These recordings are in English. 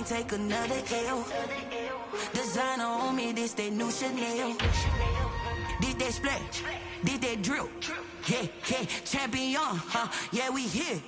can't take another L. Designer on me, this they new Chanel. Did they splash? Did they drill? Yeah, yeah, champion, huh? Yeah, we here.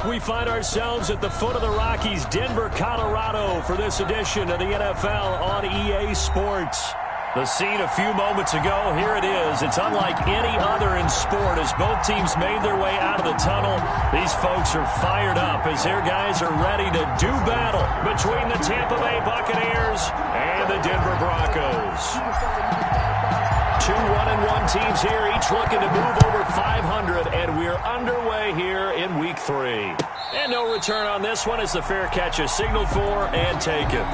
We find ourselves at the foot of the Rockies, Denver, Colorado, for this edition of the NFL on EA Sports. The scene a few moments ago, here it is. It's unlike any other in sport as both teams made their way out of the tunnel. These folks are fired up as their guys are ready to do battle between the Tampa Bay Buccaneers and the Denver Broncos. Two 1-1 teams here, each looking to move over 500, and we're underway here in Week 3. And no return on this one as the fair catch is signaled for and taken.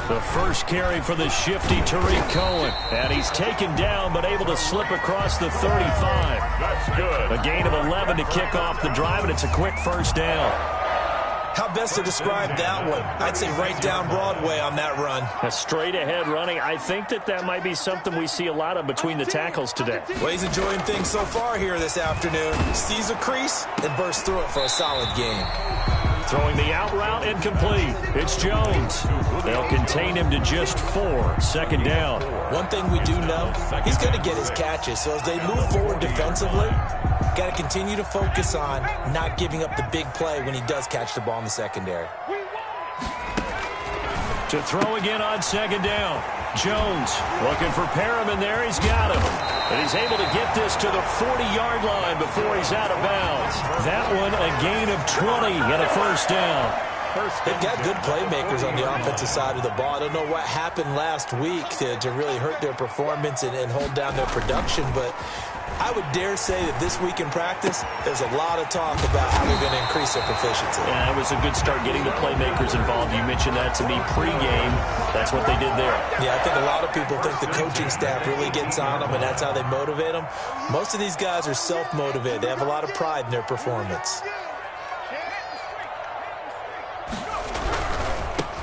The first carry for the shifty Tariq Cohen. And he's taken down but able to slip across the 35. That's good. A gain of 11 to kick off the drive, and it's a quick first down. How best to describe that one? I'd say right down Broadway on that run. A straight-ahead running. I think that might be something we see a lot of between the tackles today. Well, he's enjoying things so far here this afternoon. Sees a crease and bursts through it for a solid gain. Throwing the out route incomplete. It's Jones. They'll contain him to just 4. Second down. One thing we do know, he's going to get his catches. So as they move forward defensively, got to continue to focus on not giving up the big play when he does catch the ball in the secondary. To throw again on second down. Jones looking for Perriman there. He's got him. And he's able to get this to the 40-yard line before he's out of bounds. That one a gain of 20 and a first down. They've got good playmakers on the offensive side of the ball. I don't know what happened last week to really hurt their performance and hold down their production, but I would dare say that this week in practice, there's a lot of talk about how they're going to increase their proficiency. Yeah, it was a good start getting the playmakers involved. You mentioned that to me pregame. That's what they did there. Yeah, I think a lot of people think the coaching staff really gets on them, and that's how they motivate them. Most of these guys are self-motivated. They have a lot of pride in their performance.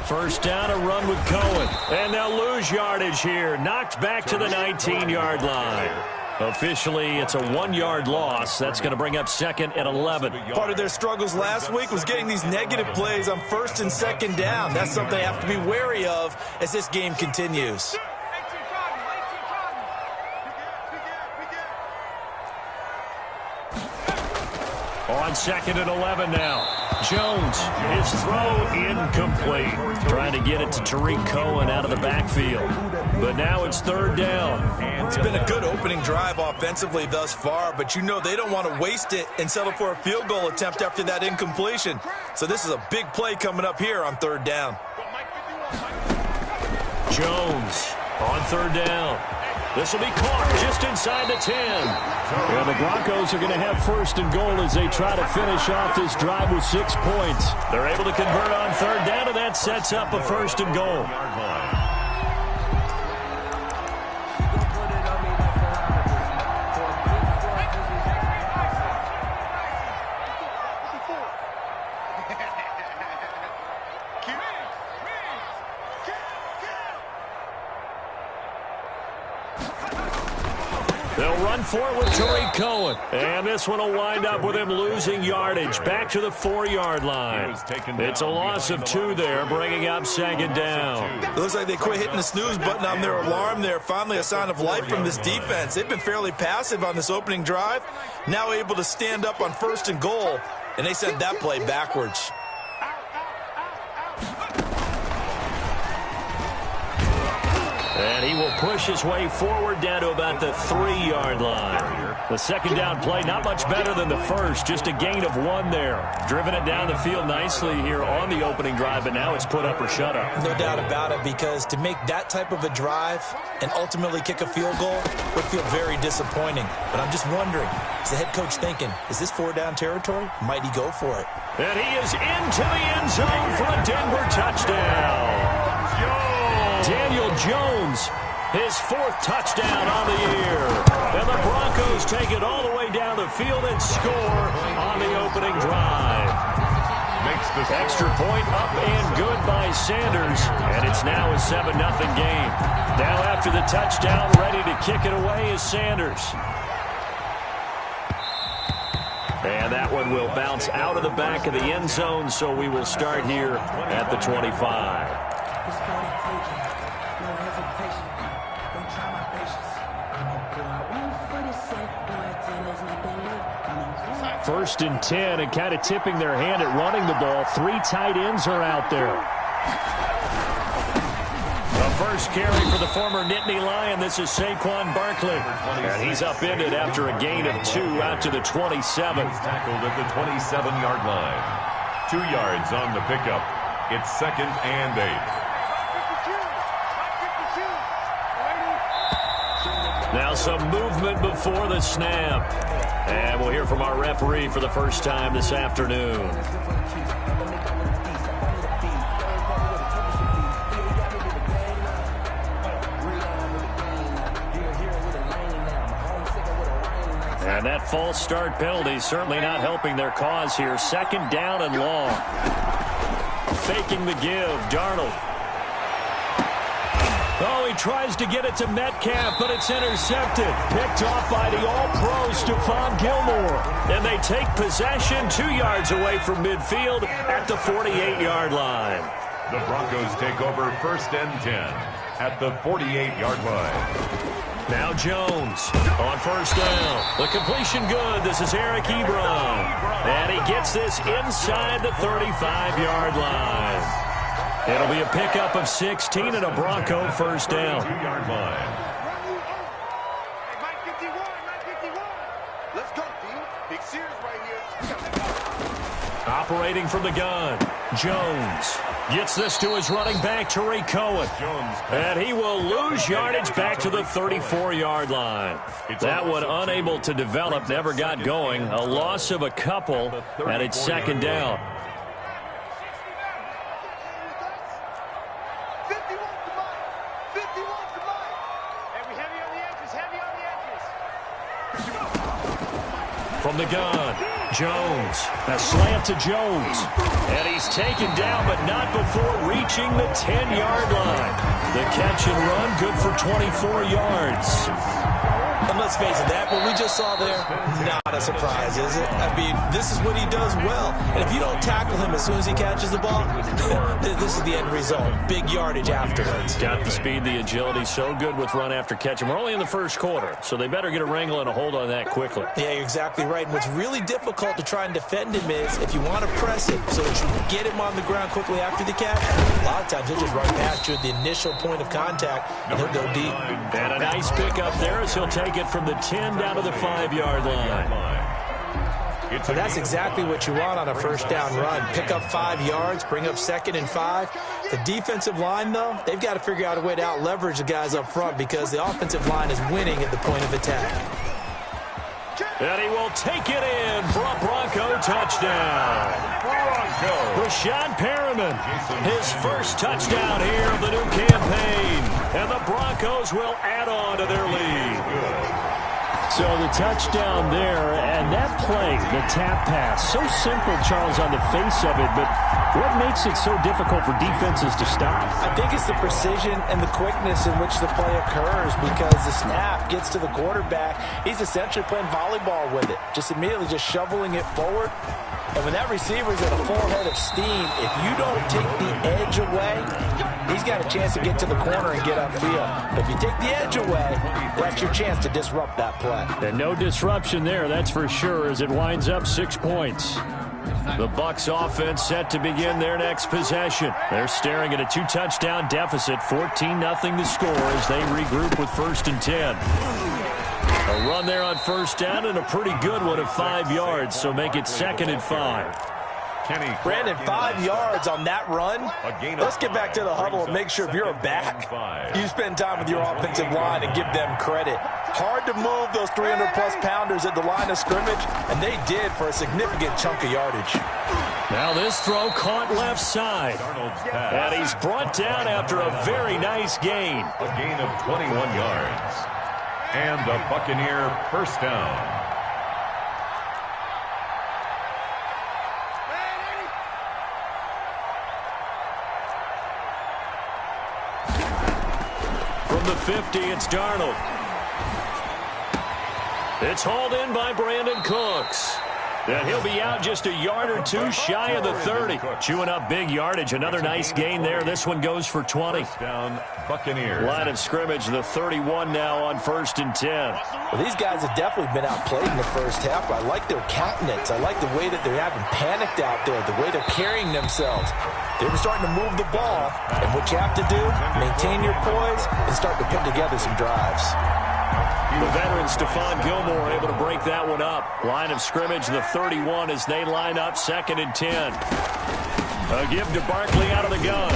First down, a run with Cohen. And they'll lose yardage here. Knocked back to the 19-yard line. Officially, it's a 1-yard loss. That's going to bring up second and 11. Part of their struggles last week was getting these negative plays on first and second down. That's something they have to be wary of as this game continues. On second and 11 now. Jones, his throw incomplete. Trying to get it to Tariq Cohen out of the backfield. But now it's third down. It's been a good opening drive offensively thus far, but you know they don't want to waste it and settle for a field goal attempt after that incompletion. So this is a big play coming up here on third down. Jones on third down. This will be caught just inside the 10. And the Broncos are going to have first and goal as they try to finish off this drive with 6 points. They're able to convert on third down, and that sets up a first and goal. They'll run for it with Tariq Cohen. And this one will wind up with him losing yardage back to the 4-yard line. It's a loss of 2 there, bringing up second down. It looks like they quit hitting the snooze button on their alarm there. Finally a sign of life from this defense. They've been fairly passive on this opening drive. Now able to stand up on first and goal. And they sent that play backwards. And he will push his way forward down to about the 3-yard line. The second down play, not much better than the first, just a gain of 1 there. Driven it down the field nicely here on the opening drive, but now it's put up or shut up. No doubt about it, because to make that type of a drive and ultimately kick a field goal would feel very disappointing. But I'm just wondering, is the head coach thinking, is this 4-down territory? Might he go for it? And he is into the end zone for a Denver touchdown. Daniel Jones, his 4th touchdown on the year. And the Broncos take it all the way down the field and score on the opening drive. Makes the extra point up and good by Sanders, and it's now a 7-0 game. Now after the touchdown, ready to kick it away is Sanders. And that one will bounce out of the back of the end zone, so we will start here at the 25. First and 10, and kind of tipping their hand at running the ball. 3 tight ends are out there. The first carry for the former Nittany Lion. This is Saquon Barkley. And he's upended after a gain of 2 out to the 27. He's tackled at the 27-yard line. 2 yards on the pickup. It's 2nd and 8. Now some movement before the snap. And we'll hear from our referee for the first time this afternoon. And that false start penalty certainly not helping their cause here. 2nd down and long. Faking the give, Darnold. Oh, he tries to get it to Metcalf, but it's intercepted. Picked off by the All-Pro Stephon Gilmore. And they take possession 2 yards away from midfield at the 48-yard line. The Broncos take over 1st and 10 at the 48-yard line. Now Jones on 1st down. The completion good. This is Eric Ebron. And he gets this inside the 35-yard line. It'll be a pickup of 16 and a Bronco 1st down. 2-yard line. Let's go, team. Big Sears right here. Operating from the gun, Jones gets this to his running back, Tariq Cohen. And he will lose yardage back to the 34-yard line. That one unable to develop, never got going. A loss of a couple, and it's 2nd down. From the gun, Jones. A slant to Jones. And he's taken down, but not before reaching the 10-yard line. The catch and run, good for 24 yards. And let's face it, that what we just saw there, not a surprise, is it? I mean, this is what he does well. And if you don't tackle him as soon as he catches the ball, this is the end result. Big yardage afterwards. Got the speed, the agility, so good with run after catch. And we're only in the 1st quarter, so they better get a wrangle and a hold on that quickly. Yeah, you're exactly right. And what's really difficult to try and defend him is if you want to press him so that you get him on the ground quickly after the catch, a lot of times he'll just run past you at the initial point of contact, and he'll go deep. And a nice pickup there as he'll take it from the 10 down to the 5-yard line. So that's exactly what you want on a 1st down run. Pick up 5 yards, bring up 2nd and 5. The defensive line, though, they've got to figure out a way to out-leverage the guys up front because the offensive line is winning at the point of attack. And he will take it in for a Bronco touchdown. Rashad Perriman, his 1st touchdown here of the new campaign. And the Broncos will add on to their lead. So the touchdown there, and that play, the tap pass, so simple, Charles, on the face of it, but what makes it so difficult for defenses to stop? I think it's the precision and the quickness in which the play occurs because the snap gets to the quarterback. He's essentially playing volleyball with it, just immediately just shoveling it forward. And when that receiver's at a full head of steam, if you don't take the edge away, he's got a chance to get to the corner and get upfield. But if you take the edge away, that's your chance to disrupt that play. And no disruption there, that's for sure, as it winds up 6 points. The Bucs offense set to begin their next possession. They're staring at a 2-touchdown deficit, 14-0 to score as they regroup with 1st and 10. A run there on 1st down and a pretty good one of 5 yards, so make it 2nd and 5. Brandon, 5 yards on that run. Let's get back to the huddle and make sure if you're a back, you spend time with your offensive line and give them credit. Hard to move those 300-plus pounders at the line of scrimmage, and they did for a significant chunk of yardage. Now this throw caught left side. And he's brought down after a very nice gain. A gain of 21 yards. And a Buccaneer first down. From the 50, it's Darnold. It's hauled in by Brandon Cooks. And he'll be out just a yard or two shy of the 30. Chewing up big yardage. Another nice gain there. This one goes for 20. First down, Buccaneers. Line of scrimmage, the 31 now on 1st and 10. Well, these guys have definitely been outplayed in the first half. I like their countenance. I like the way that they're having panicked out there, the way they're carrying themselves. They're starting to move the ball, and what you have to do, maintain your poise and start to put together some drives. The veteran Stephon Gilmore able to break that one up. Line of scrimmage, the 31 as they line up 2nd and 10. A give to Barkley out of the gun.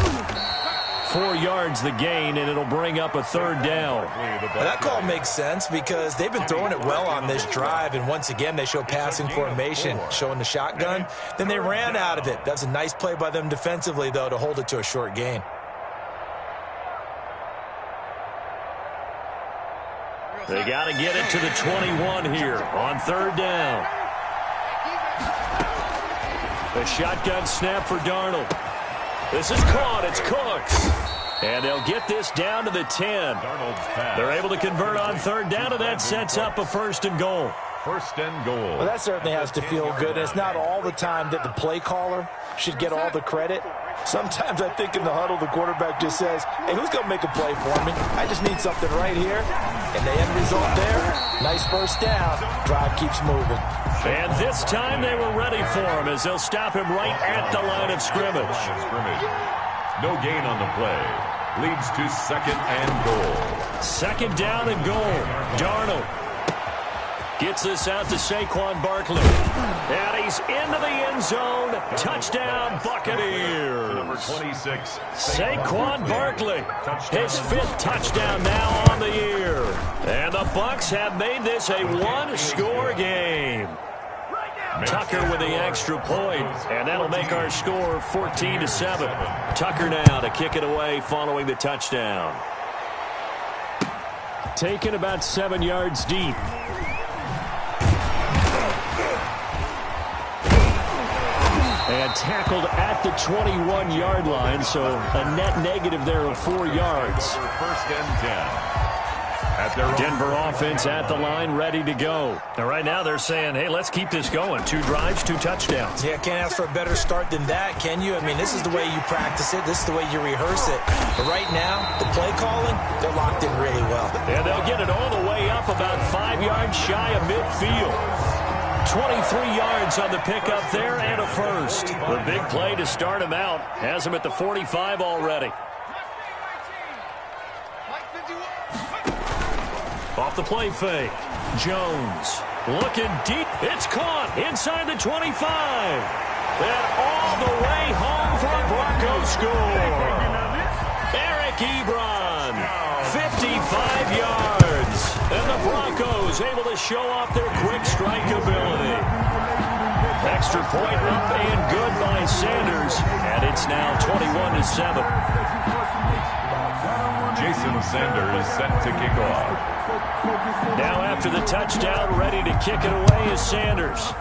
4 yards the gain, and it'll bring up a 3rd down. Well, that call makes sense because they've been throwing it well on this drive, and once again they show passing formation, showing the shotgun. Then they ran out of it. That's a nice play by them defensively, though, to hold it to a short gain. They got to get it to the 21 here on 3rd down. A shotgun snap for Darnold. This is caught. It's Cooks. And they'll get this down to the 10. They're able to convert on 3rd down, and that sets up a 1st and goal. 1st and goal. Well, that certainly has to feel good. It's not all the time that the play caller should get all the credit. Sometimes I think in the huddle, the quarterback just says, hey, who's going to make a play for me? I just need something right here. And the end result there, nice first down. Drive keeps moving. And this time they were ready for him as they'll stop him right at the line of scrimmage. No gain on the play. Leads to 2nd and goal. 2nd down and goal. Darnold gets this out to Saquon Barkley. And he's into the end zone. Touchdown, Buccaneers. Number 26, Saquon Barkley. His 5th touchdown now on the year. And the Bucs have made this a one-score game. Tucker with the extra point, and that'll make our score 14-7. Tucker now to kick it away following the touchdown. Taken about 7 yards deep. And tackled at the 21-yard line, so a net negative there of 4 yards. 1st and 10. Denver offense at the line, ready to go. And right now they're saying, hey, let's keep this going. 2 drives, 2 touchdowns. Yeah, can't ask for a better start than that, can you? I mean, this is the way you practice it. This is the way you rehearse it. But right now, the play calling, they're locked in really well. And they'll get it all the way up about 5 yards shy of midfield. 23 yards on the pickup there and a first. The big play to start him out has him at the 45 already. Off the play fake. Jones looking deep. It's caught inside the 25. And all the way home for a Broncos score. Eric Ebron, 55 yards. And the Broncos able to show off their quick strike ability. Extra point up and good by Sanders. And it's now 21-7. Jason Sanders set to kick off. Now after the touchdown, ready to kick it away is Sanders.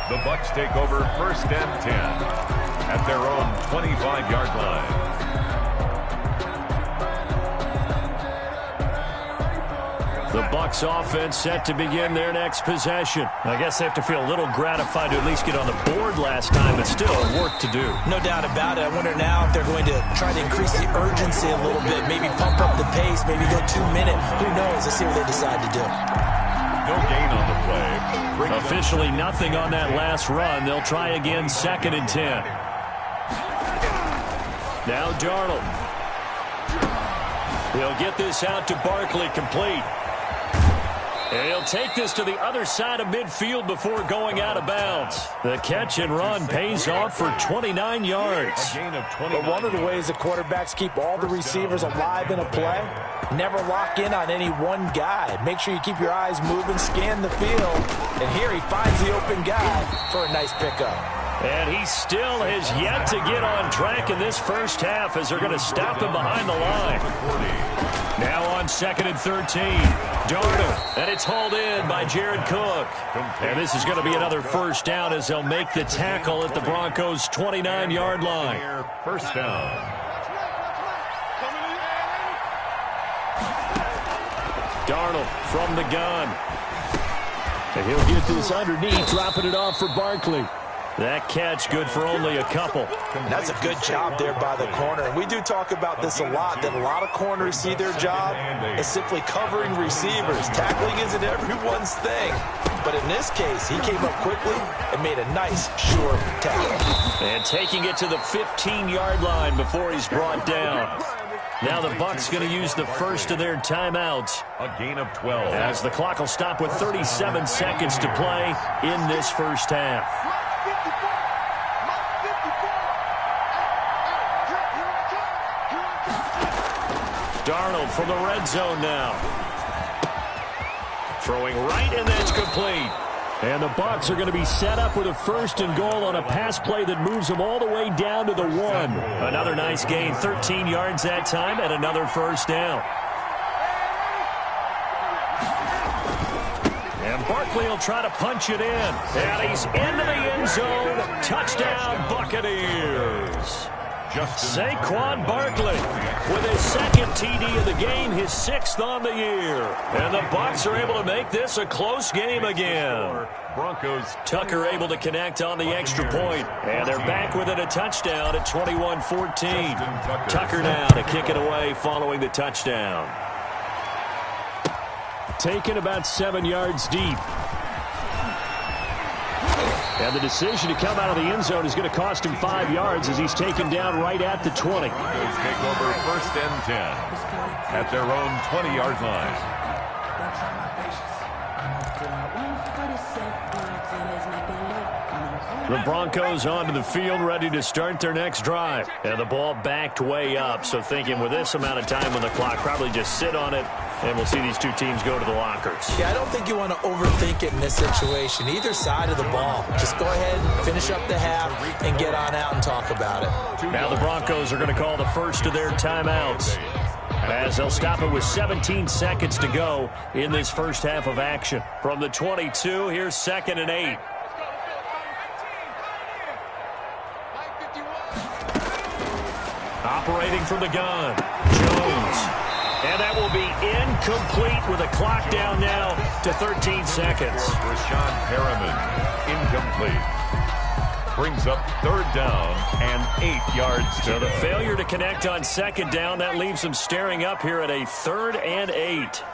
The Bucs take over 1st and 10 at their own 25-yard line. The Bucs offense set to begin their next possession. I guess they have to feel a little gratified to at least get on the board last time, but still work to do. No doubt about it. I wonder now if they're going to try to increase the urgency a little bit, maybe pump up the pace, maybe go 2-minute. Who knows? Let's see what they decide to do. No gain on the play. Officially nothing on that last run. They'll try again 2nd and 10. Now Darnold. He'll get this out to Barkley complete. And he'll take this to the other side of midfield before going out of bounds. The catch and run pays off for 29 yards. A gain of 29. But one of the ways the quarterbacks keep all the receivers alive in a play, never lock in on any one guy. Make sure you keep your eyes moving, scan the field. And here he finds the open guy for a nice pickup. And he still has yet to get on track in this first half as they're going to stop him behind the line. Now on 2nd and 13. Darnold, and it's hauled in by Jared Cook. And this is going to be another first down as they'll make the tackle at the Broncos' 29-yard line. First down. Darnold from the gun. And he'll get this underneath, dropping it off for Barkley. That catch good for only a couple. That's a good job there by the corner. And we do talk about this a lot, that a lot of corners see their job as simply covering receivers. Tackling isn't everyone's thing. But in this case, he came up quickly and made a nice, sure tackle. And taking it to the 15-yard line before he's brought down. Now the Bucs going to use the first of their timeouts. A gain of 12. As the clock will stop with 37 seconds to play in this first half. Darnold from the red zone now. Throwing right, and that's complete. And the Bucs are going to be set up with a 1st and goal on a pass play that moves them all the way down to the 1. Another nice gain, 13 yards that time, and another first down. And Barkley will try to punch it in. And he's into the end zone. Touchdown, Buccaneers. Saquon Barkley with his 2nd TD of the game, his 6th on the year. And the Bucs are able to make this a close game again. Broncos. Tucker able to connect on the extra point. And they're back within a touchdown at 21-14. Tucker now to kick it away following the touchdown. Taken about 7 yards deep. And the decision to come out of the end zone is going to cost him 5 yards as he's taken down right at the 20. Take over 1st and 10 at their own 20-yard line. The Broncos onto the field, ready to start their next drive. And the ball backed way up, so thinking with this amount of time on the clock, probably just sit on it, and we'll see these two teams go to the lockers. Yeah, I don't think you want to overthink it in this situation. Either side of the ball. Just go ahead and finish up the half and get on out and talk about it. Now the Broncos are going to call the first of their timeouts, as they'll stop it with 17 seconds to go in this first half of action. From the 22, here's 2nd and 8. Operating from the gun, Jones. And that will be incomplete with a clock down now to 13 seconds. Rashad Perriman, incomplete. Brings up 3rd down and 8 yards. So the failure to connect on 2nd down, that leaves them staring up here at a 3rd and 8.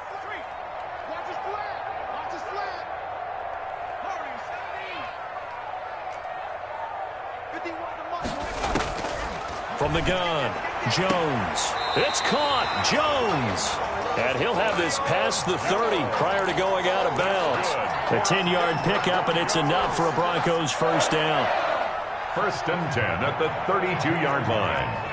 From the gun, Jones. It's caught, Jones. And he'll have this past the 30 prior to going out of bounds. A 10-yard pickup, and it's enough for a Broncos first down. 1st and 10 at the 32-yard line.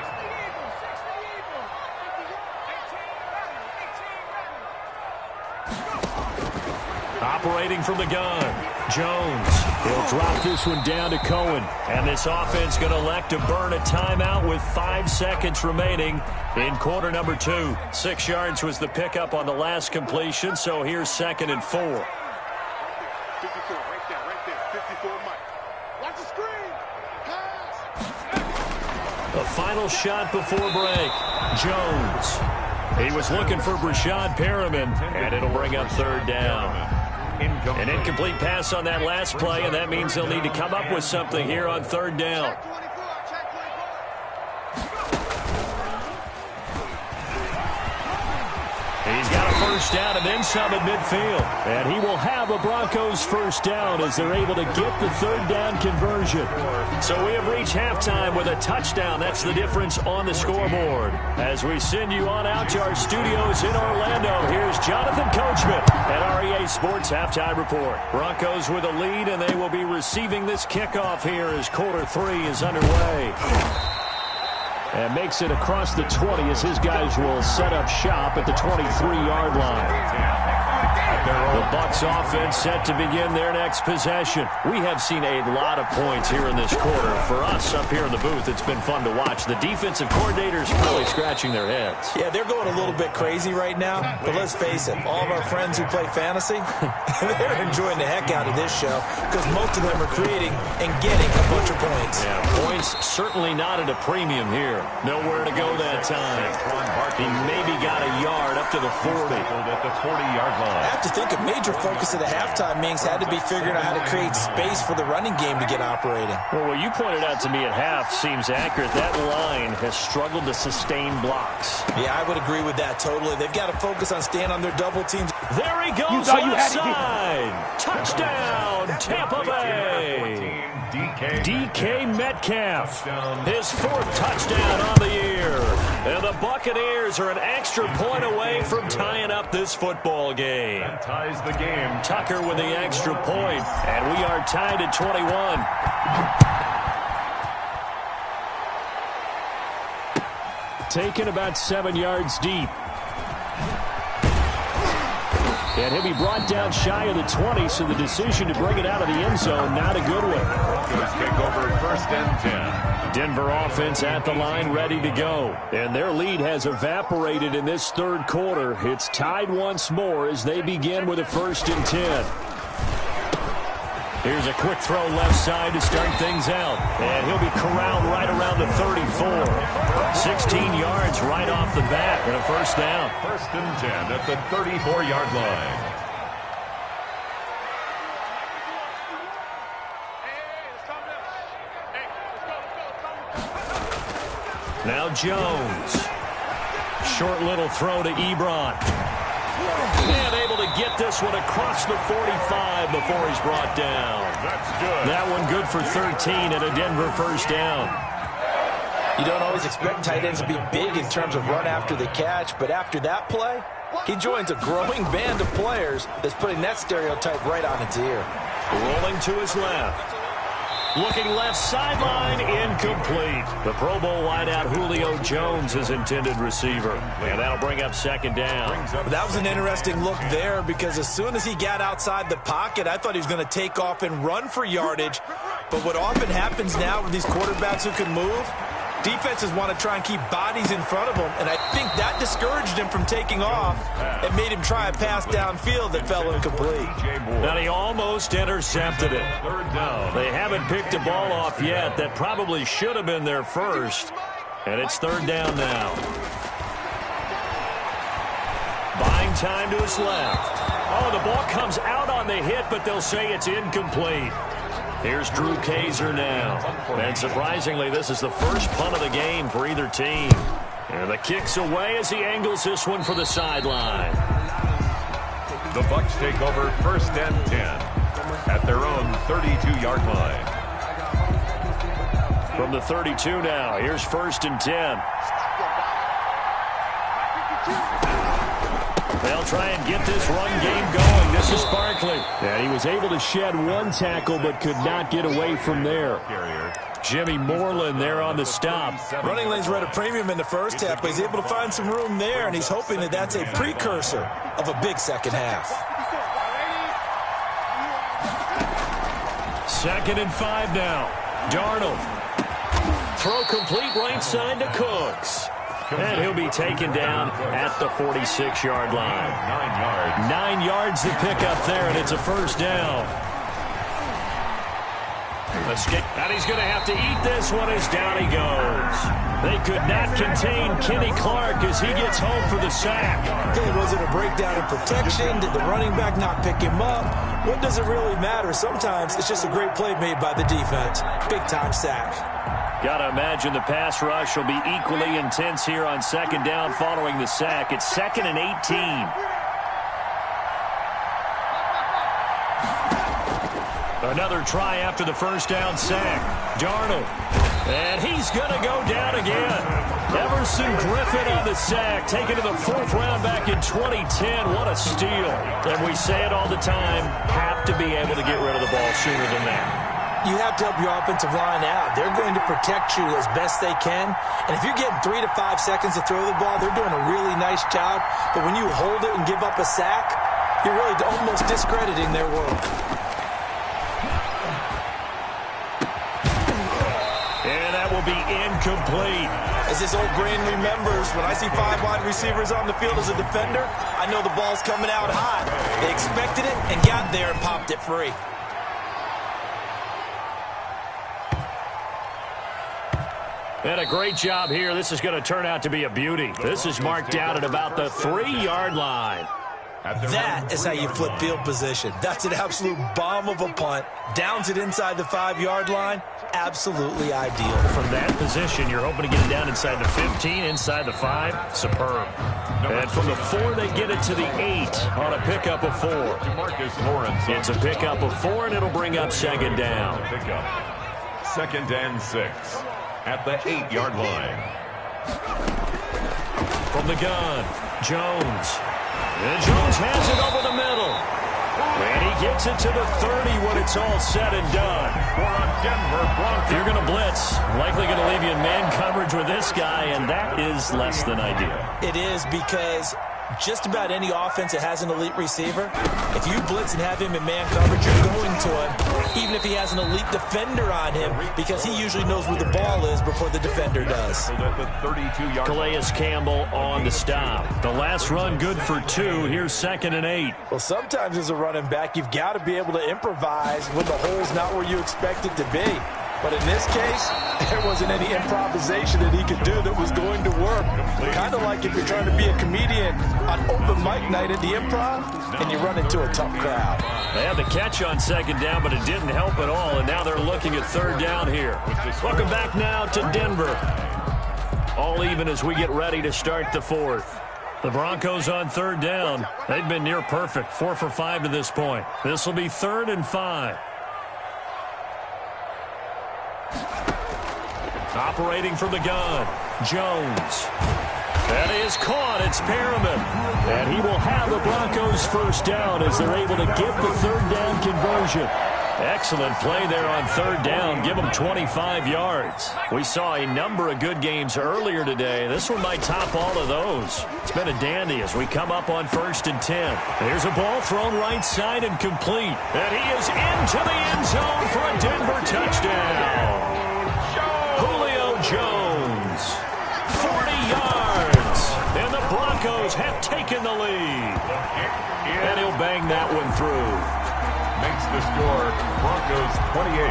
Operating from the gun, Jones. He'll drop this one down to Cohen. And this offense going to elect to burn a timeout with 5 seconds remaining in quarter number 2. 6 yards was the pickup on the last completion, so here's 2nd and 4. 54, right there, 54, Mike. Watch the screen. Pass. The final shot before break, Jones. He was looking for Rashad Perriman, and it'll bring up 3rd down. An incomplete pass on that last play, and that means they'll need to come up with something here on 3rd down. He's got a first down and then some at midfield. And he will have a Broncos first down as they're able to get the third down conversion. So we have reached halftime with a touchdown. That's the difference on the scoreboard. As we send you on out to our studios in Orlando, here's Jonathan Coachman at our EA Sports Halftime Report. Broncos with a lead, and they will be receiving this kickoff here as quarter 3 is underway. And makes it across the 20 as his guys will set up shop at the 23-yard line. The Bucs offense set to begin their next possession. We have seen a lot of points here in this quarter. For us up here in the booth, it's been fun to watch. The defensive coordinators probably scratching their heads. Yeah, they're going a little bit crazy right now. But let's face it, all of our friends who play fantasy, they're enjoying the heck out of this show because most of them are creating and getting a bunch of points. Yeah, points certainly not at a premium here. Nowhere to go that time. He maybe got a yard up to the 40. At the 40-yard line. I have to think a major focus of the halftime meetings had to be figuring out how to create space for the running game to get operating. Well, what you pointed out to me at half seems accurate. That line has struggled to sustain blocks. Yeah, I would agree with that totally. They've got to focus on staying on their double teams. There he goes left side. Touchdown, Tampa Bay. DK Metcalf, his 4th touchdown on the year. And the Buccaneers are an extra point away from tying up this football game. And ties the game. Tucker with the extra point, and we are tied at 21. Taken about 7 yards deep. And he'll be brought down shy of the 20, so the decision to bring it out of the end zone, not a good one. Broncos take over 1st and 10. Denver offense at the line, ready to go. And their lead has evaporated in this third quarter. It's tied once more as they begin with a 1st and 10. Here's a quick throw left side to start things out. And he'll be corralled right around the 34. 16 yards right off the bat and a first down. 1st and 10 at the 34-yard line. Now Jones. Short little throw to Ebron. And able to get this one across the 45 before he's brought down. That's good. That one good for 13 and a Denver first down. You don't always expect tight ends to be big in terms of run after the catch, but after that play, he joins a growing band of players that's putting that stereotype right on its ear. Rolling to his left. Looking left sideline, incomplete. The Pro Bowl wideout Julio Jones, his intended receiver. And that'll bring up 2nd down. That was an interesting look there because as soon as he got outside the pocket, I thought he was going to take off and run for yardage. But what often happens now with these quarterbacks who can move, defenses want to try and keep bodies in front of them, and I think that discouraged him from taking off and made him try a pass downfield that fell incomplete. And he almost intercepted it. 3rd down. They haven't picked a ball off yet. That probably should have been their first. And it's 3rd down now. Buying time to his left. Oh, the ball comes out on the hit, but they'll say it's incomplete. Here's Drew Kaiser now. And surprisingly, this is the first punt of the game for either team. And the kick's away as he angles this one for the sideline. The Bucs take over 1st and 10 at their own 32-yard line. From the 32 now, here's 1st and 10. They'll try and get this run game going. This is Barkley. And he was able to shed one tackle but could not get away from there. Jimmy Moreland there on the stop. Running lanes were at a premium in the first half, but he's able to find some room there, and he's hoping that that's a precursor of a big second half. 2nd and 5 now. Darnold. Throw complete right side to Cooks. And he'll be taken down at the 46-yard line. 9 yards. 9 yards to pick up there, and it's a first down. And he's going to have to eat this one as down he goes. They could not contain Kenny Clark as he gets home for the sack. Okay, was it a breakdown in protection? Did the running back not pick him up? What does it really matter? Sometimes it's just a great play made by the defense. Big-time sack. Got to imagine the pass rush will be equally intense here on second down following the sack. It's 2nd and 18. Another try after the first down sack. Darnold. And he's going to go down again. Everson Griffin on the sack, taken to the 4th round back in 2010. What a steal. And we say it all the time, have to be able to get rid of the ball sooner than that. You have to help your offensive line out. They're going to protect you as best they can. And if you're getting 3 to 5 seconds to throw the ball, they're doing a really nice job. But when you hold it and give up a sack, you're really almost discrediting their work. Will be incomplete. As this old brain remembers, when I see 5 wide receivers on the field as a defender, I know the ball's coming out hot. They expected it and got there and popped it free. And a great job here. This is going to turn out to be a beauty. This is marked out at about the 3-yard line. That is how you flip field position. That's an absolute bomb of a punt. Downs it inside the 5-yard line. Absolutely ideal. From that position, you're hoping to get it down inside the 15, inside the 5. Superb. And from the 4, they get it to the 8 on a pickup of 4. It's a pickup of 4, and it'll bring up second down. 2nd and 6 at the 8-yard line. From the gun, Jones. And Jones has it over the middle. And he gets it to the 30 when it's all said and done. If you're going to blitz, likely going to leave you in man coverage with this guy, and that is less than ideal. It is, because just about any offense that has an elite receiver, if you blitz and have him in man coverage, you're going to him, even if he has an elite defender on him, because he usually knows where the ball is before the defender does. Calais Campbell on the stop. The last run good for 2. Here's 2nd and 8. Well, sometimes as a running back, you've got to be able to improvise when the hole's not where you expect it to be. But in this case, there wasn't any improvisation that he could do that was going to work. Kind of like if you're trying to be a comedian on open mic night at the Improv and you run into a tough crowd. They had the catch on second down, but it didn't help at all, and now they're looking at third down here. Welcome back now to Denver. All even as we get ready to start the 4th. The Broncos on third down. They've been near perfect, 4 for 5 to this point. This will be 3rd and 5. Operating from the gun, Jones. That is caught. It's Perriman. And he will have the Broncos first down as they're able to get the third down conversion. Excellent play there on third down. Give them 25 yards. We saw a number of good games earlier today. This one might top all of those. It's been a dandy as we come up on 1st and 10. There's a ball thrown right side and complete. And he is into the end zone for a Denver touchdown. Julio Jones, 40 yards, and the Broncos have taken the lead. And he'll bang that one through. Makes the score Broncos 28,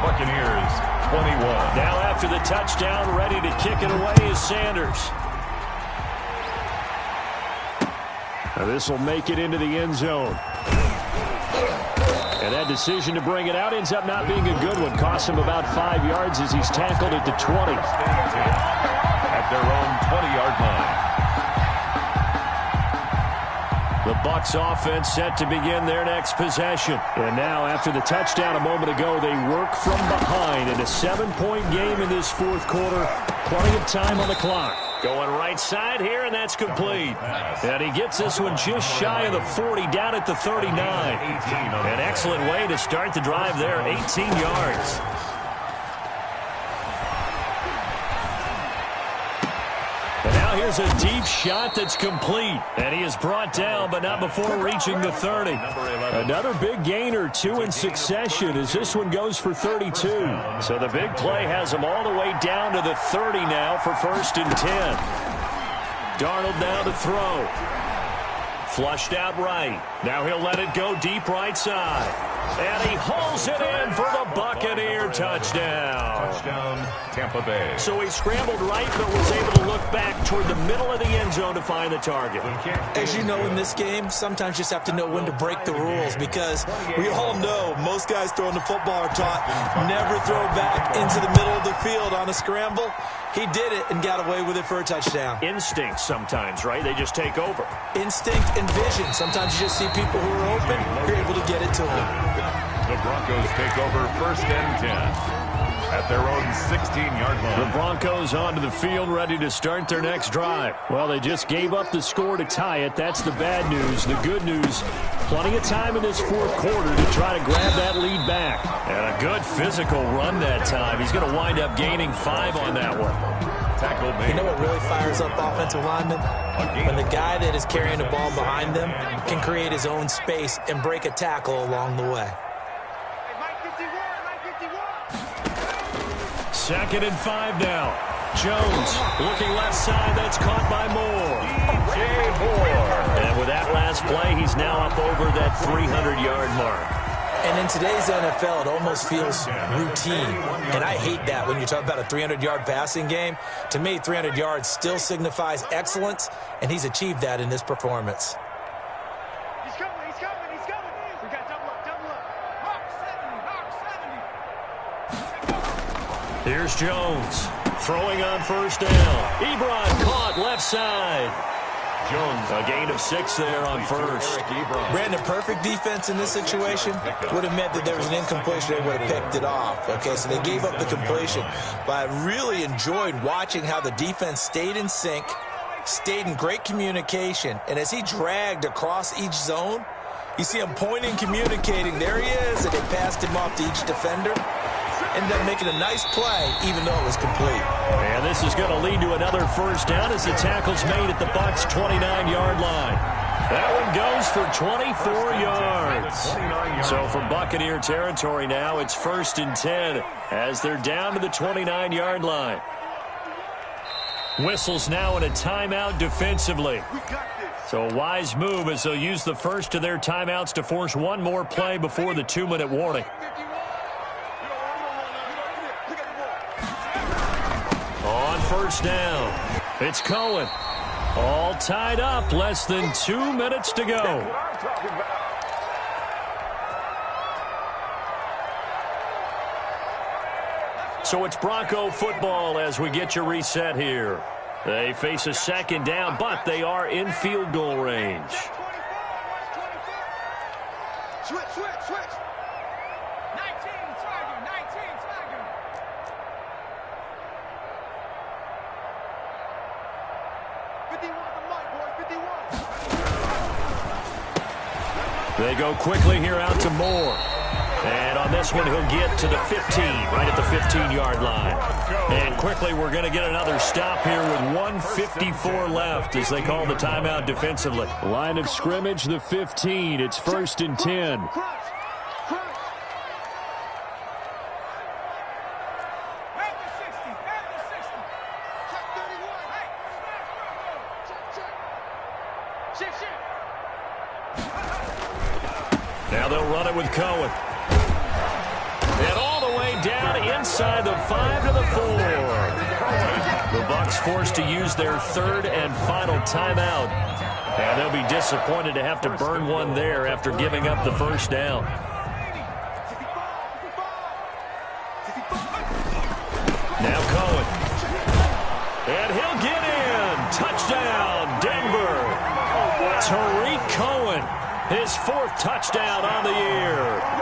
Buccaneers 21. Now after the touchdown, ready to kick it away is Sanders. Now this will make it into the end zone. And that decision to bring it out ends up not being a good one. Costs him about 5 yards as he's tackled at the 20. At their own 20-yard line. The Bucs offense set to begin their next possession. And now after the touchdown a moment ago, they work from behind in a 7-point game in this 4th quarter. Plenty of time on the clock. Going right side here, and that's complete. And he gets this one just shy of the 40, down at the 39. An excellent way to start the drive there, 18 yards. And now here's a deep shot that's complete. And he is brought down, but not before reaching the 30. Another big gain or 2 in succession as this one goes for 32. So the big play has him all the way down to the 30 now for 1st and 10. Darnold now to throw. Flushed out right. Now he'll let it go deep right side. And he hauls it in for the Buccaneer touchdown. Touchdown, Tampa Bay. So he scrambled right, but was able to look back toward the middle of the end zone to find the target. As you know, in this game, sometimes you just have to know when to break the rules, because we all know most guys throwing the football are taught never throw back into the middle of the field on a scramble. He did it and got away with it for a touchdown. Instinct sometimes, right? They just take over. Instinct and vision. Sometimes you just see people who are open, you're able to get it to them. The Broncos take over 1st and 10 at their own 16-yard line. The Broncos onto the field, ready to start their next drive. Well, they just gave up the score to tie it. That's the bad news. The good news, plenty of time in this fourth quarter to try to grab that lead back. And a good physical run that time. He's going to wind up gaining 5 on that one. Tackle made. You know what really fires up offensive linemen? When the guy that is carrying the ball behind them can create his own space and break a tackle along the way. 2nd and 5 now. Jones looking left side. That's caught by Moore. And with that last play, he's now up over that 300-yard mark. And in today's NFL, it almost feels routine. And I hate that when you talk about a 300-yard passing game. To me, 300 yards still signifies excellence, and he's achieved that in this performance. He's coming. We got double up. Mark 70. Here's Jones throwing on 1st down. Ebron caught left side. Jones, a gain of 6 there on 1st. Brandon, perfect defense in this situation would have meant that there was an incompletion. They would have picked it off. Okay, so they gave up the completion. But I really enjoyed watching how the defense stayed in sync, stayed in great communication. And as he dragged across each zone, you see him pointing, communicating. There he is, and they passed him off to each defender. Ended up making a nice play, even though it was complete. And this is going to lead to another 1st down as the tackle's made at the Bucs' 29-yard line. That one goes for 24 yards. So from Buccaneer territory now, it's 1st and 10 as they're down to the 29-yard line. Whistles now in a timeout defensively. So a wise move as they'll use the first of their timeouts to force one more play before the 2-minute warning. On 1st down, it's Cohen. All tied up, less than 2 minutes to go. So it's Bronco football as we get you reset here. They face a 2nd down, but they are in field goal range. Switch. 19, Tiger. They go quickly here out to Moore. And on this one, he'll get to the 15, right at the 15-yard line. And quickly, we're going to get another stop here with 1:54 left as they call the timeout defensively. Line of scrimmage, the 15. It's 1st and 10. Now they'll run it with Cohen. And all the way down inside the 5 to the 4. The Bucs forced to use their 3rd and final timeout. And they'll be disappointed to have to burn one there after giving up the 1st down. Now Cohen. And he'll get in. Touchdown, Denver. Tariq Cohen. His 4th touchdown on the year.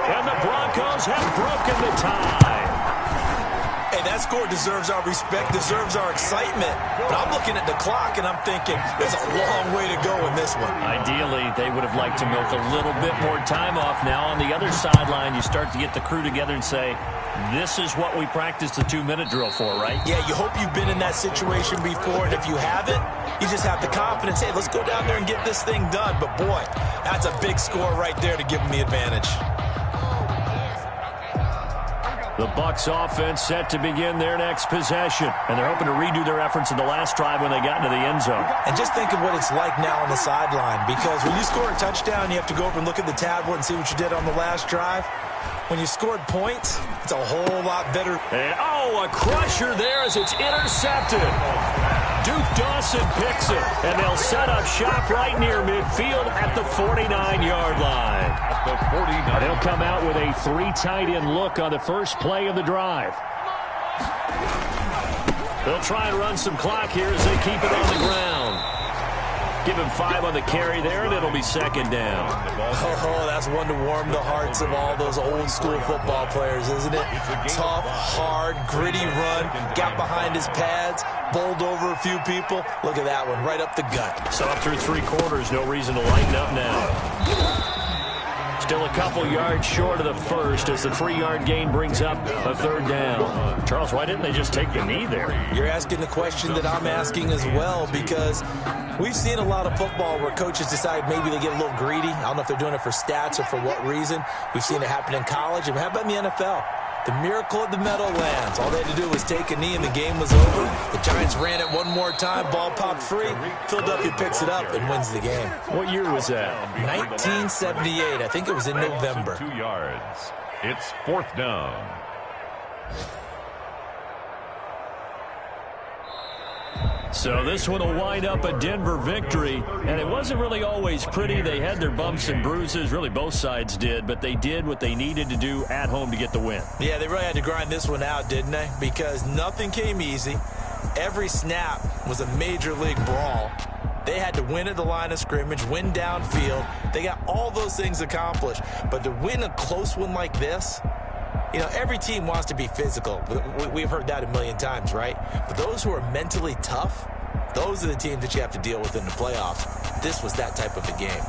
And the Broncos have broken the tie. Hey, that score deserves our respect, deserves our excitement. But I'm looking at the clock, and I'm thinking there's a long way to go in this one. Ideally, they would have liked to milk a little bit more time off. Now on the other sideline, you start to get the crew together and say, this is what we practiced the 2-minute drill for, right? Yeah, you hope you've been in that situation before, and if you haven't, you just have the confidence, hey, let's go down there and get this thing done. But, boy, that's a big score right there to give them the advantage. The Bucs offense set to begin their next possession, and they're hoping to redo their efforts in the last drive when they got into the end zone. And just think of what it's like now on the sideline, because when you score a touchdown, you have to go over and look at the tablet and see what you did on the last drive. When you scored points, it's a whole lot better. And, a crusher there as it's intercepted. Duke Dawson picks it, and they'll set up shop right near midfield at the 49-yard line. At the 49. They'll come out with a 3 tight end look on the first play of the drive. They'll try and run some clock here as they keep it on the ground. Give him 5 on the carry there, and it'll be second down. Oh, that's one to warm the hearts of all those old-school football players, isn't it? Tough, hard, gritty run, got behind his pads, bowled over a few people. Look at that one, right up the gut. So up through 3 quarters, no reason to lighten up now. Still a couple yards short of the first as the 3-yard gain brings up a third down. Charles, why didn't they just take the knee there? You're asking the question that I'm asking as well, because we've seen a lot of football where coaches decide maybe they get a little greedy. I don't know if they're doing it for stats or for what reason. We've seen it happen in college. And how about in the NFL? The miracle of the Meadowlands. All they had to do was take a knee and the game was over. The Giants ran it one more time. Ball popped free. Philadelphia picks it up and wins the game. What year was that? 1978. I think it was in November. 2 yards. It's 4th down. So this one will wind up a Denver victory, and it wasn't really always pretty. They had their bumps and bruises, really both sides did, but they did what they needed to do at home to get the win. Yeah, they really had to grind this one out, didn't they? Because nothing came easy. Every snap was a major league brawl. They had to win at the line of scrimmage, win downfield. They got all those things accomplished. But to win a close one like this, you know, every team wants to be physical. We've heard that a million times, right? But those who are mentally tough, those are the teams that you have to deal with in the playoffs. This was that type of a game.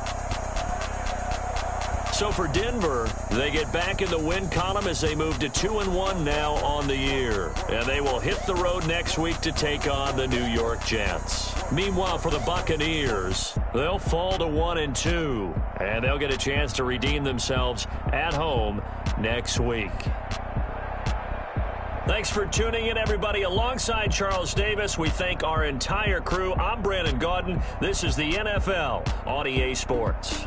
So for Denver, they get back in the win column as they move to 2-1 now on the year. And they will hit the road next week to take on the New York Jets. Meanwhile, for the Buccaneers, they'll fall to 1-2. And they'll get a chance to redeem themselves at home next week. Thanks for tuning in, everybody. Alongside Charles Davis, we thank our entire crew. I'm Brandon Gaudin. This is the NFL on EA Sports.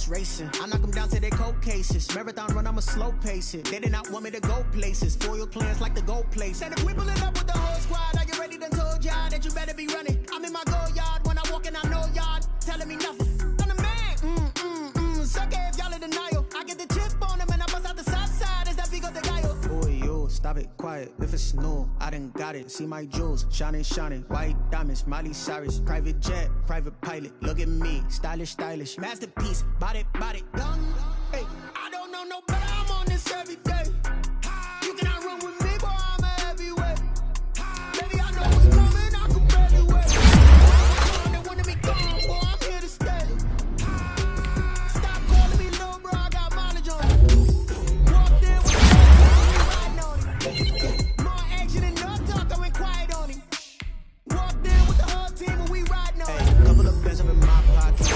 Racing. I knock them down to their cold cases. Marathon run, I'ma slow pace it. They did not want me to go places. Foil plans like the gold place. And if we pulling up with the whole squad, are you ready? Done told y'all that you better be running. I'm in my go yard when I walk in, I know y'all telling me nothing. I'm the man. Suck it if y'all in denial. I get the chip on them and I bust out the south side. Is that Vigo de Gallo? Boy, yo, stop it, quiet. If it's new, I done got it. See my jewels, shining, shining. White diamonds, Miley Cyrus. Private jet, private pilot. Look at me, stylish, stylish. Masterpiece, body, done. Hey, I don't know no better. I'm on this every day. You cannot run with me, boy. I'm a heavyweight. Baby, I know what's coming. I can barely wait. They wanted me gone, boy. I'm here to stay. Stop calling me little bro. I got mileage on it. Walked in with the riding on it. More action and no talk. I went quiet on him. Walked in with the whole team and we riding on it. Couple of bands up in my pocket.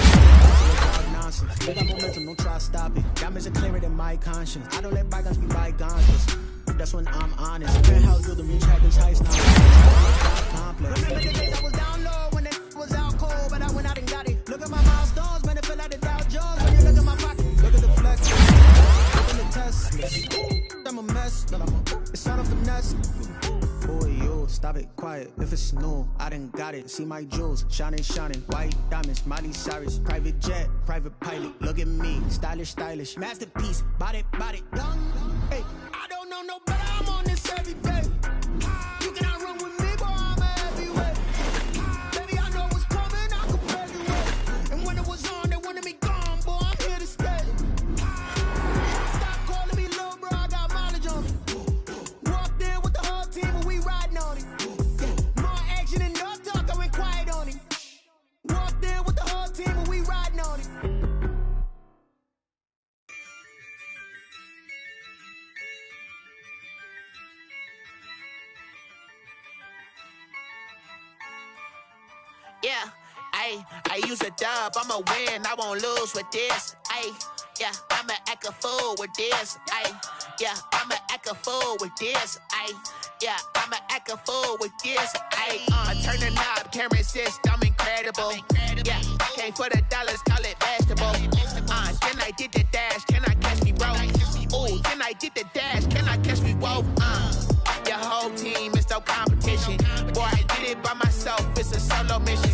We got momentum, don't try to stop it. Diamonds are clearer than my conscience. I don't let bygones be bygones. That's when I'm honest. Penthouse building rich had this heist now. Remember the days I was down low when it was out cold, but I went out and got it. Look at my milestones, man, it feel like the Dow Jones. When you look at my pocket, look at the flex. Look at the test. I'm a mess, it's not a finesse. Boy, yo, stop it, quiet. If it's new, I done got it. See my jewels, shining, shining. White diamonds, Miley Cyrus. Private jet, private pilot. Look at me, stylish, stylish. Masterpiece, body, body. Young, hey, I don't know no better. I'm on this every day. You cannot run with me, boy. I'm a heavyweight. Baby, I know what's coming. I can barely wait. And when it was on, they wanted me gone, boy. I'm here to stay. Stop calling me little bro. I got mileage on me. Walked in with the whole team and we riding on it. Yeah. More action and no talk. I went quiet on it. Walked in with the whole team and we riding on it. Yeah, I use a dub, I'ma win, I won't lose with this. Yeah, I'ma act a fool with this. Yeah, I'ma act a fool with this. Yeah, I'ma act a fool with this. I turn the knob, camera assist, I'm incredible. Yeah, came for the dollars, call it vegetable. Then I did the dash, can I catch me, bro? Ooh, then I did the dash, can I catch me, whoa? Your whole team is no competition. Boy, I did it by myself, it's a solo mission.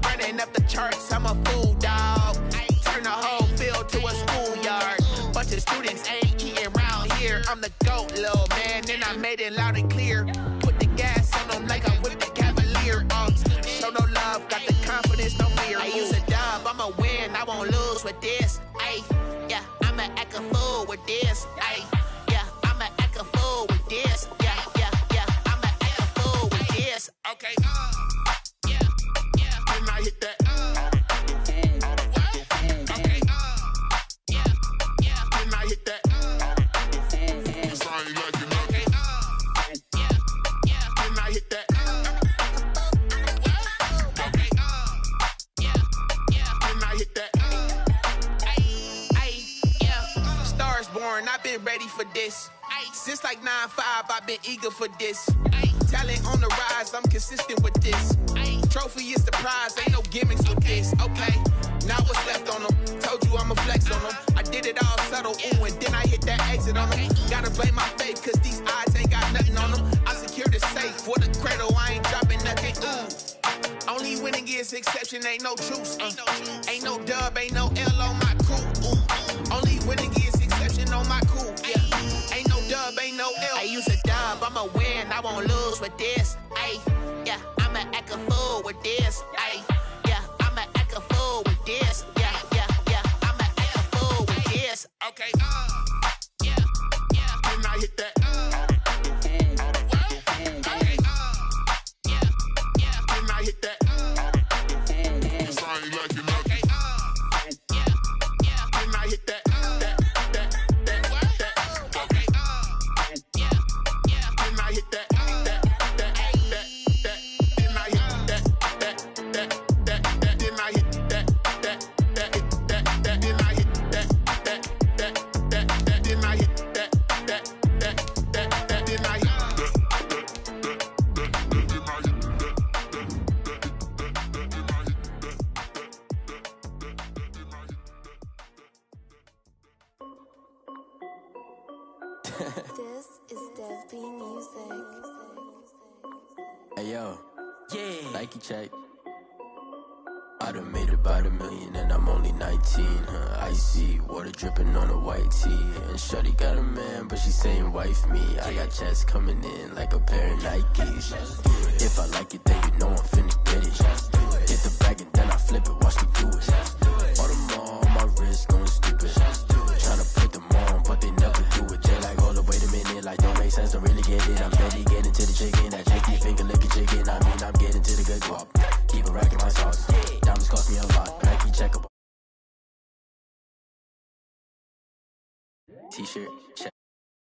Running up the charts, I'm a fool, dog. Turn the whole field to a schoolyard. Bunch of students ain't eating round here. I'm the GOAT, little man, and I made it loud and clear. Put the gas on them like I'm with the Cavalier. Show no love, got the confidence, no fear. I use a dub, I'ma win, I won't lose with this. Yeah, I'ma act a fool with this. Yeah, I'ma act a fool with this. Yeah, I'ma act a fool with this. Okay, yeah, can I hit that? Okay, yeah, can I hit that? Cause I ain't like it. Okay, yeah, can I hit that? Okay, yeah, can I hit that? Yeah, Stars born, I've been ready for this. Since like 9-5, I've been eager for this. Talent on the rise, I'm consistent with this. Trophy is the prize, ain't no gimmicks with this. Okay, now what's left on them? Told you I'ma flex on them. I did it all subtle, ooh, and then I hit that exit on them. Gotta blame my faith, cause these odds ain't got nothing on them. I secure the safe for the cradle, I ain't dropping nothing, ooh. Only winning is exception, ain't no truce. Ain't no dub, ain't no L on my crew, ooh. Only winning is exception on my crew, yeah. Ain't no dub, ain't no L. I use a dub, I'ma win, I won't lose with this. Yeah, I'ma act a fool with this. Yeah, I'ma act a fool with this. Yeah, I'ma act a fool with this. Okay, yeah, can I hit that? Okay, yeah, can I hit that? Cause I ain't like it. Okay, yeah, can I hit that? Okay, yeah, can I hit that? This is Dev B Music. Hey yo, yeah, Nike check. I done made about $1 million and I'm only 19. Icy water dripping on a white tee. And shorty got a man, but she saying wife me. I got checks coming in like a pair of Nikes. If I like it, then you know I'm finna get it. Hit the bag and then I flip it, watch me do it. All them on my wrist going stupid. Tryna put them on, but they never do it. They like, hold up, wait a minute, like don't make sense, don't really get it. I'm steady getting to the chicken, that chicky finger licking chicken. I mean, I'm getting to the good guap. Keep it racking my sauce. Diamonds cost me a lot. Nike check up. T-shirt check.